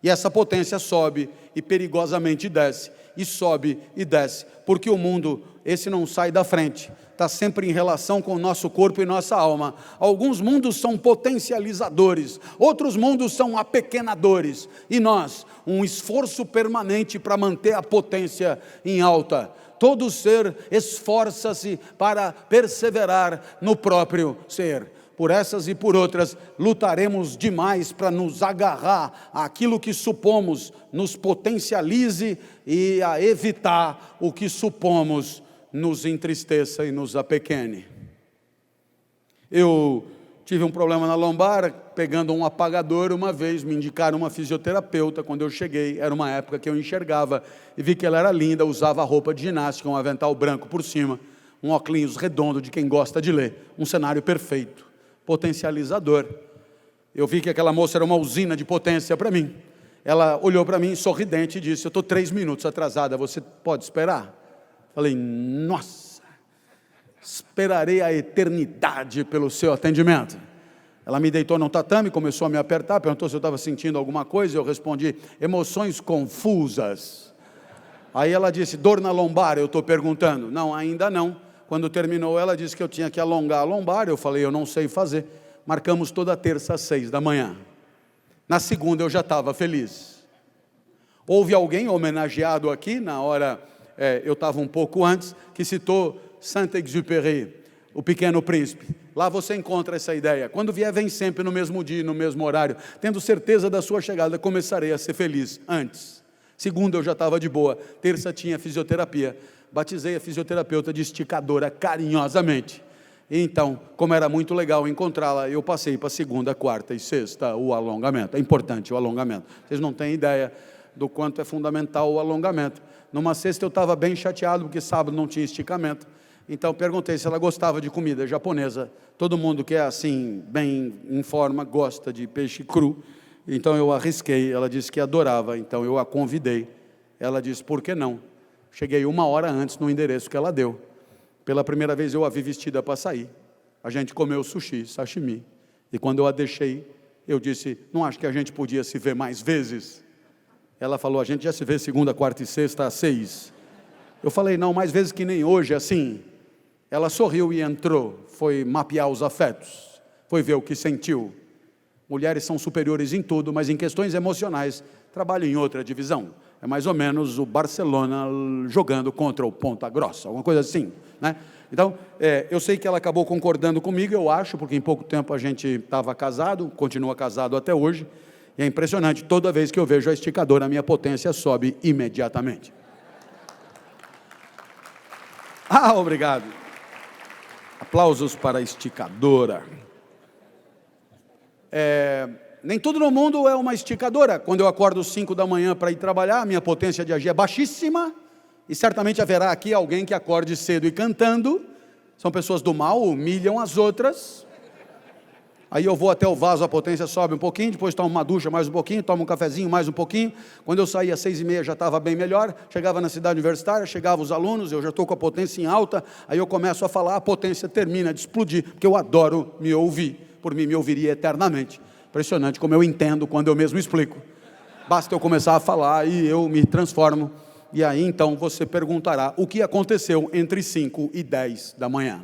E essa potência sobe e perigosamente desce, e sobe e desce, porque o mundo, esse não sai da frente, está sempre em relação com o nosso corpo e nossa alma. Alguns mundos são potencializadores, outros mundos são apequenadores, e nós, um esforço permanente para manter a potência em alta. Todo ser esforça-se para perseverar no próprio ser. Por essas e por outras, lutaremos demais para nos agarrar àquilo que supomos nos potencialize e a evitar o que supomos nos entristeça e nos apequene. Eu tive um problema na lombar, pegando um apagador uma vez, me indicaram uma fisioterapeuta. Quando eu cheguei, era uma época que eu enxergava e vi que ela era linda, usava roupa de ginástica, um avental branco por cima, um óculos redondo de quem gosta de ler, um cenário perfeito, potencializador. Eu vi que aquela moça era uma usina de potência para mim. Ela olhou para mim sorridente e disse: eu estou 3 minutos atrasada, você pode esperar? Falei: nossa, esperarei a eternidade pelo seu atendimento. Ela me deitou no tatame, começou a me apertar, perguntou se eu estava sentindo alguma coisa. Eu respondi: emoções confusas. Aí ela disse: dor na lombar? Eu estou perguntando. Não, ainda não. Quando terminou, ela disse que eu tinha que alongar a lombar. Eu falei: eu não sei fazer. Marcamos toda terça às 6 da manhã. Na segunda eu já estava feliz. Houve alguém homenageado aqui, na hora, eu estava um pouco antes, que citou Saint-Exupéry, o Pequeno Príncipe. Lá você encontra essa ideia: quando vier, vem sempre no mesmo dia, no mesmo horário. Tendo certeza da sua chegada, começarei a ser feliz antes. Segunda eu já estava de boa, terça tinha fisioterapia. Batizei a fisioterapeuta de esticadora carinhosamente. E então, como era muito legal encontrá-la, eu passei para segunda, quarta e sexta o alongamento. É importante o alongamento. Vocês não têm ideia do quanto é fundamental o alongamento. Numa sexta eu estava bem chateado, porque sábado não tinha esticamento. Então perguntei se ela gostava de comida japonesa. Todo mundo que é assim, bem em forma, gosta de peixe cru. Então eu arrisquei, ela disse que adorava, então eu a convidei. Ela disse: por que não? Cheguei 1 hora antes no endereço que ela deu. Pela primeira vez eu a vi vestida para sair. A gente comeu sushi, sashimi. E quando eu a deixei, eu disse: não acho que a gente podia se ver mais vezes? Ela falou: a gente já se vê segunda, quarta e sexta às 6. Eu falei: não, mais vezes que nem hoje, assim. Ela sorriu e entrou. Foi mapear os afetos. Foi ver o que sentiu. Mulheres são superiores em tudo, mas em questões emocionais trabalham em outra divisão. É mais ou menos o Barcelona jogando contra o Ponta Grossa, alguma coisa assim, né? Então, eu sei que ela acabou concordando comigo, eu acho, porque em pouco tempo a gente estava casado, continua casado até hoje, e é impressionante, toda vez que eu vejo a esticadora, a minha potência sobe imediatamente. Ah, obrigado. Aplausos para a esticadora. Nem tudo no mundo é uma esticadora. Quando eu acordo às 5 da manhã para ir trabalhar, a minha potência de agir é baixíssima, e certamente haverá aqui alguém que acorde cedo e cantando. São pessoas do mal, humilham as outras. Aí eu vou até o vaso, a potência sobe um pouquinho, depois tomo uma ducha mais um pouquinho, tomo um cafezinho mais um pouquinho. Quando eu saía às 6h30 já estava bem melhor. Chegava na cidade universitária, chegavam os alunos, eu já estou com a potência em alta. Aí eu começo a falar, a potência termina de explodir, porque eu adoro me ouvir. Por mim, me ouviria eternamente. Impressionante como eu entendo quando eu mesmo explico. Basta eu começar a falar e eu me transformo. E aí então você perguntará o que aconteceu entre 5 e 10 da manhã.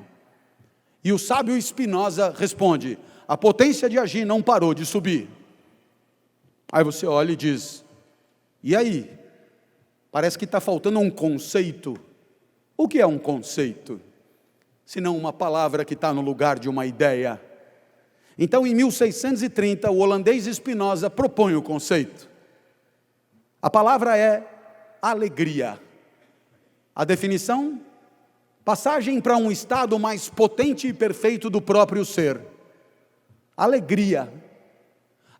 E o sábio Spinoza responde: a potência de agir não parou de subir. Aí você olha e diz: e aí? Parece que está faltando um conceito. O que é um conceito? Se não uma palavra que está no lugar de uma ideia. Então, em 1630, o holandês Spinoza propõe o conceito. A palavra é alegria. A definição? Passagem para um estado mais potente e perfeito do próprio ser. Alegria.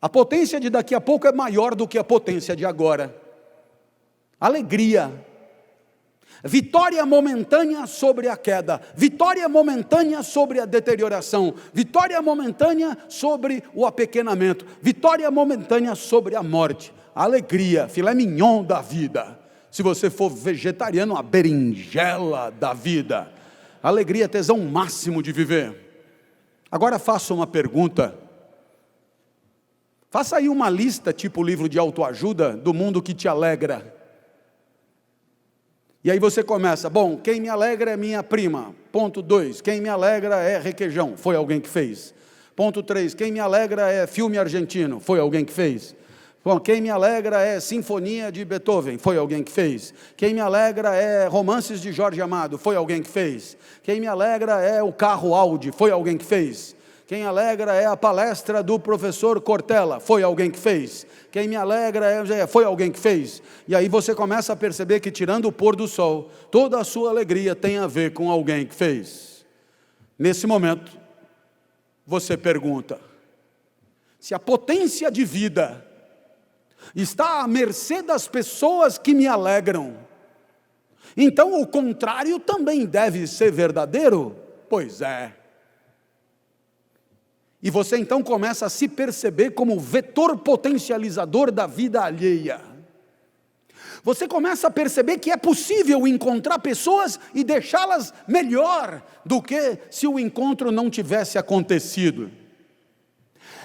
A potência de daqui a pouco é maior do que a potência de agora. Alegria. Vitória momentânea sobre a queda, vitória momentânea sobre a deterioração, vitória momentânea sobre o apequenamento, vitória momentânea sobre a morte, alegria, filé mignon da vida. Se você for vegetariano, a berinjela da vida. Alegria, tesão máximo de viver. Agora faça uma pergunta. Faça aí uma lista, tipo livro de autoajuda, do mundo que te alegra. E aí você começa, bom, quem me alegra é minha prima. Ponto 2, quem me alegra é requeijão, foi alguém que fez. Ponto 3, quem me alegra é filme argentino, foi alguém que fez. Bom, quem me alegra é sinfonia de Beethoven, foi alguém que fez. Quem me alegra é romances de Jorge Amado, foi alguém que fez. Quem me alegra é o carro Audi, foi alguém que fez. Quem alegra é a palestra do professor Cortella, foi alguém que fez. Quem me alegra foi alguém que fez. E aí você começa a perceber que, tirando o pôr do sol, toda a sua alegria tem a ver com alguém que fez. Nesse momento, você pergunta: se a potência de vida está à mercê das pessoas que me alegram, então o contrário também deve ser verdadeiro? Pois é. E você então começa a se perceber como vetor potencializador da vida alheia. Você começa a perceber que é possível encontrar pessoas e deixá-las melhor do que se o encontro não tivesse acontecido.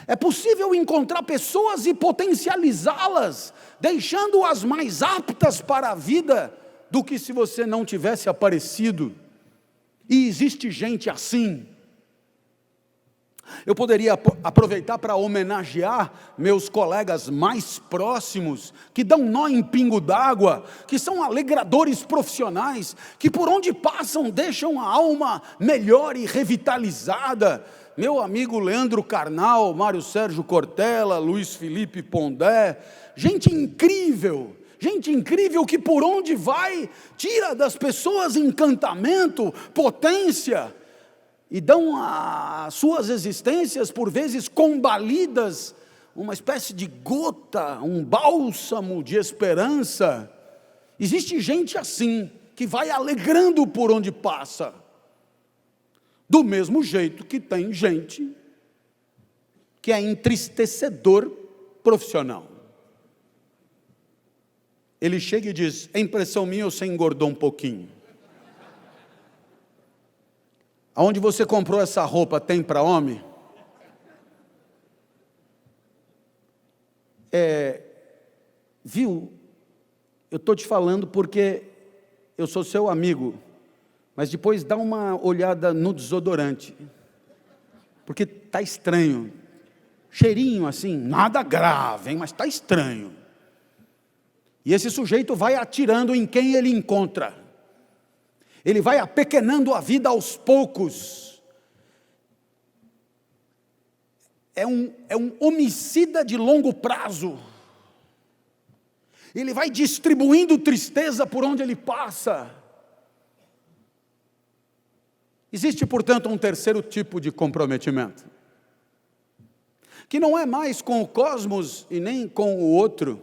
É possível encontrar pessoas e potencializá-las, deixando-as mais aptas para a vida do que se você não tivesse aparecido. E existe gente assim. Eu poderia aproveitar para homenagear meus colegas mais próximos, que dão nó em pingo d'água, que são alegradores profissionais, que por onde passam deixam a alma melhor e revitalizada. Meu amigo Leandro Carnal, Mário Sérgio Cortella, Luiz Felipe Pondé, gente incrível que por onde vai, tira das pessoas encantamento, potência, e dão às suas existências, por vezes combalidas, uma espécie de gota, um bálsamo de esperança. Existe gente assim, que vai alegrando por onde passa, do mesmo jeito que tem gente que é entristecedor profissional. Ele chega e diz: é impressão minha ou você engordou um pouquinho? Aonde você comprou essa roupa tem para homem? Viu? Eu estou te falando porque eu sou seu amigo, mas depois dá uma olhada no desodorante, porque está estranho. Cheirinho assim, nada grave, hein, mas está estranho. E esse sujeito vai atirando em quem ele encontra. Ele vai apequenando a vida aos poucos. É um homicida de longo prazo. Ele vai distribuindo tristeza por onde ele passa. Existe, portanto, um terceiro tipo de comprometimento, que não é mais com o cosmos e nem com o outro,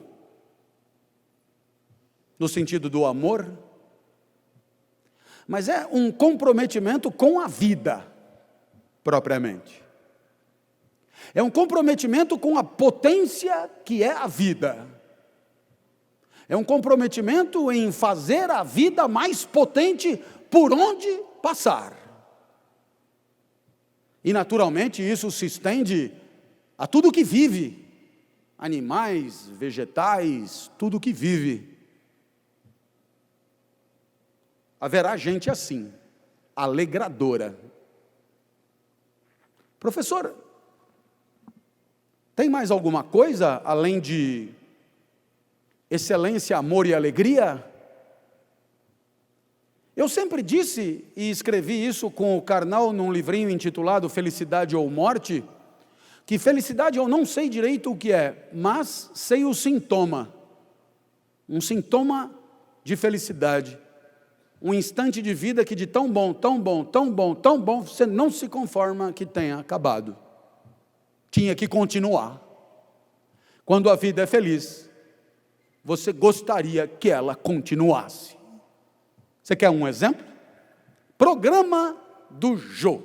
no sentido do amor, mas é um comprometimento com a vida, propriamente. É um comprometimento com a potência que é a vida. É um comprometimento em fazer a vida mais potente por onde passar. E naturalmente isso se estende a tudo que vive, animais, vegetais, tudo que vive. Haverá gente assim, alegradora. Professor, tem mais alguma coisa além de excelência, amor e alegria? Eu sempre disse e escrevi isso com o Karnal num livrinho intitulado Felicidade ou Morte, que felicidade eu não sei direito o que é, mas sei o sintoma. Um sintoma de felicidade. Um instante de vida que de tão bom, tão bom, tão bom, tão bom, você não se conforma que tenha acabado. Tinha que continuar. Quando a vida é feliz, você gostaria que ela continuasse. Você quer um exemplo? Programa do Jô.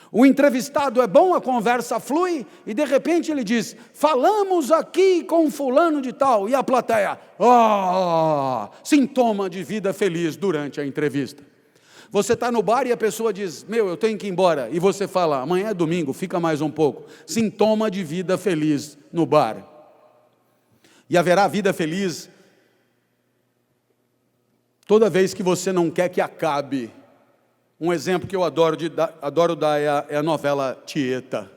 O entrevistado é bom, a conversa flui, e de repente ele diz, falamos aqui com fulano de tal, e a plateia, sintoma de vida feliz durante a entrevista. Você está no bar e a pessoa diz, eu tenho que ir embora, e você fala, amanhã é domingo, fica mais um pouco. Sintoma de vida feliz no bar. E haverá vida feliz toda vez que você não quer que acabe. Um exemplo que eu adoro dar é a novela Tieta.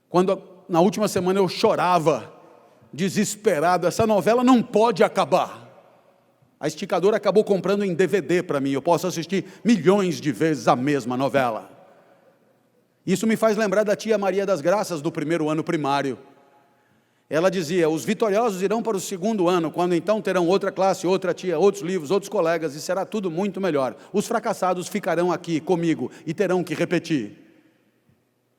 Quando na última semana eu chorava, desesperado, essa novela não pode acabar. A esticadora acabou comprando em DVD para mim, eu posso assistir milhões de vezes a mesma novela. Isso me faz lembrar da tia Maria das Graças do primeiro ano primário. Ela dizia, os vitoriosos irão para o segundo ano, quando então terão outra classe, outra tia, outros livros, outros colegas, e será tudo muito melhor. Os fracassados ficarão aqui comigo e terão que repetir.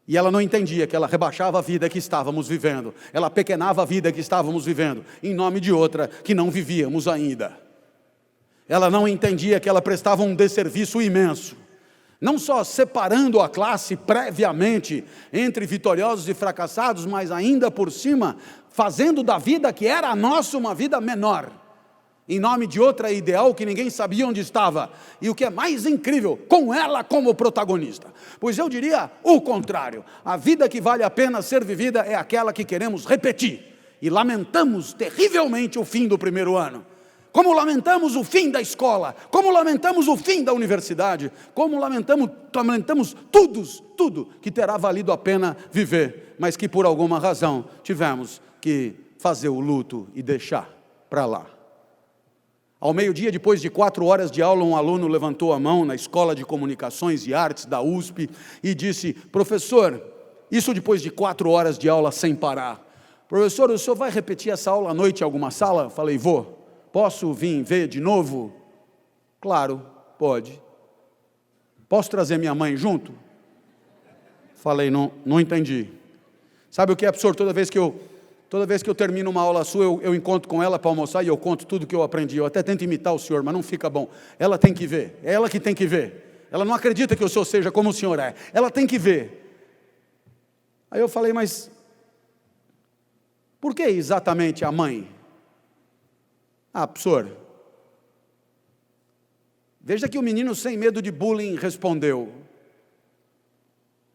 E ela não entendia que ela rebaixava a vida que estávamos vivendo, ela pequenava a vida que estávamos vivendo, em nome de outra que não vivíamos ainda. Ela não entendia que ela prestava um desserviço imenso, não só separando a classe previamente entre vitoriosos e fracassados, mas ainda por cima, fazendo da vida que era a nossa uma vida menor, em nome de outra ideal que ninguém sabia onde estava, e o que é mais incrível, com ela como protagonista. Pois eu diria o contrário, a vida que vale a pena ser vivida é aquela que queremos repetir, e lamentamos terrivelmente o fim do primeiro ano. Como lamentamos o fim da escola, como lamentamos o fim da universidade, como lamentamos tudo que terá valido a pena viver, mas que por alguma razão tivemos que fazer o luto e deixar para lá. Ao meio-dia, depois de 4 horas de aula, um aluno levantou a mão na Escola de Comunicações e Artes da USP e disse, professor, isso depois de 4 horas de aula sem parar, professor, o senhor vai repetir essa aula à noite em alguma sala? Falei, vou. Posso vir ver de novo? Claro, pode. Posso trazer minha mãe junto? Falei, não entendi. Sabe o que é absurdo? Toda vez que eu termino uma aula sua, eu encontro com ela para almoçar e eu conto tudo que eu aprendi. Eu até tento imitar o senhor, mas não fica bom. Ela tem que ver, é ela que tem que ver. Ela não acredita que o senhor seja como o senhor é. Ela tem que ver. Aí eu falei, mas por que exatamente a mãe? Professor, veja que o menino sem medo de bullying respondeu,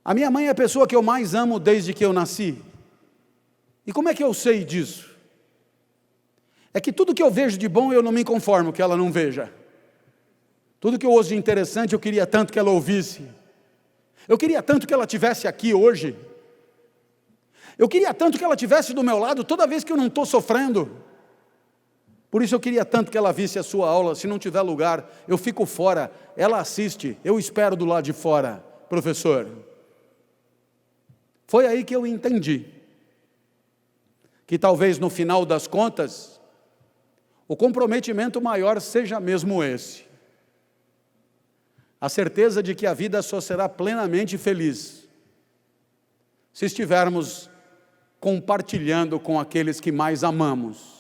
a minha mãe é a pessoa que eu mais amo desde que eu nasci. E como é que eu sei disso? É que tudo que eu vejo de bom eu não me conformo que ela não veja. Tudo que eu ouço de interessante eu queria tanto que ela ouvisse. Eu queria tanto que ela estivesse aqui hoje. Eu queria tanto que ela estivesse do meu lado toda vez que eu não estou sofrendo. Por isso eu queria tanto que ela visse a sua aula. Se não tiver lugar, eu fico fora, ela assiste, eu espero do lado de fora. Professor, foi aí que eu entendi que talvez no final das contas, o comprometimento maior seja mesmo esse. A certeza de que a vida só será plenamente feliz se estivermos compartilhando com aqueles que mais amamos.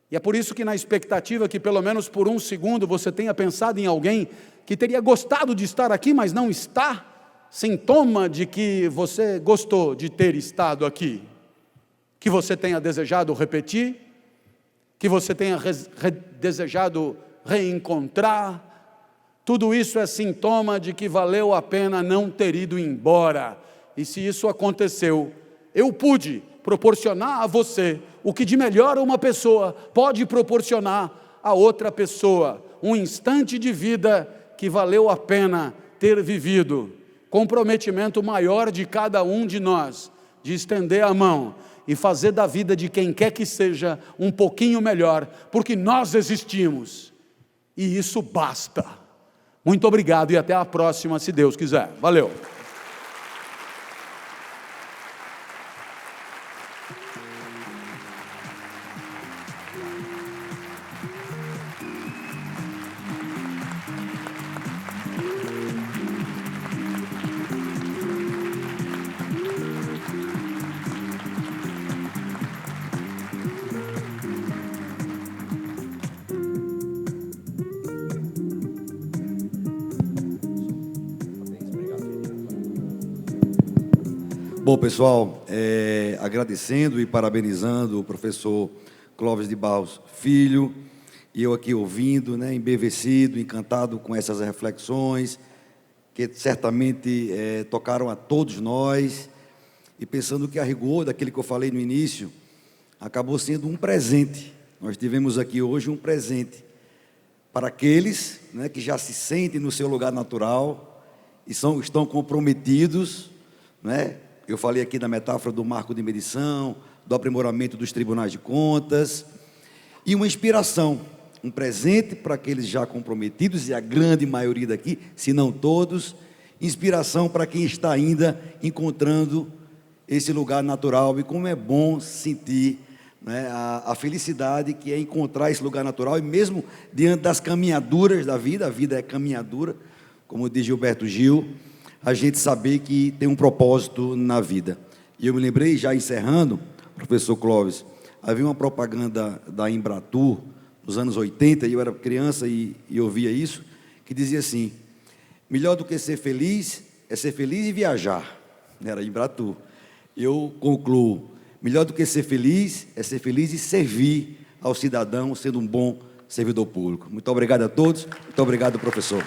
E é por isso que na expectativa que pelo menos por um segundo você tenha pensado em alguém que teria gostado de estar aqui, mas não está, sintoma de que você gostou de ter estado aqui, que você tenha desejado repetir, que você tenha desejado reencontrar, tudo isso é sintoma de que valeu a pena não ter ido embora. E se isso aconteceu, eu pude proporcionar a você o que de melhor uma pessoa pode proporcionar a outra pessoa, um instante de vida que valeu a pena ter vivido, comprometimento maior de cada um de nós, de estender a mão e fazer da vida de quem quer que seja um pouquinho melhor, porque nós existimos, e isso basta. Muito obrigado e até a próxima, se Deus quiser. Valeu! Bom, pessoal, agradecendo e parabenizando o professor Clóvis de Barros Filho, e eu aqui ouvindo, né, embevecido, encantado com essas reflexões, que certamente tocaram a todos nós, e pensando que a rigor daquilo que eu falei no início, acabou sendo um presente. Nós tivemos aqui hoje um presente para aqueles, né, que já se sentem no seu lugar natural e estão comprometidos, né? Eu falei aqui da metáfora do marco de medição, do aprimoramento dos tribunais de contas, e uma inspiração, um presente para aqueles já comprometidos, e a grande maioria daqui, se não todos, inspiração para quem está ainda encontrando esse lugar natural, e como é bom sentir, né, a felicidade que é encontrar esse lugar natural, e mesmo diante das caminhaduras da vida, a vida é caminhadura, como diz Gilberto Gil, a gente saber que tem um propósito na vida. E eu me lembrei, já encerrando, professor Clóvis, havia uma propaganda da Embratur, nos anos 80, e eu era criança e ouvia isso, que dizia assim: melhor do que ser feliz, é ser feliz e viajar. Era Embratur. Eu concluo, melhor do que ser feliz, é ser feliz e servir ao cidadão, sendo um bom servidor público. Muito obrigado a todos, muito obrigado, professor.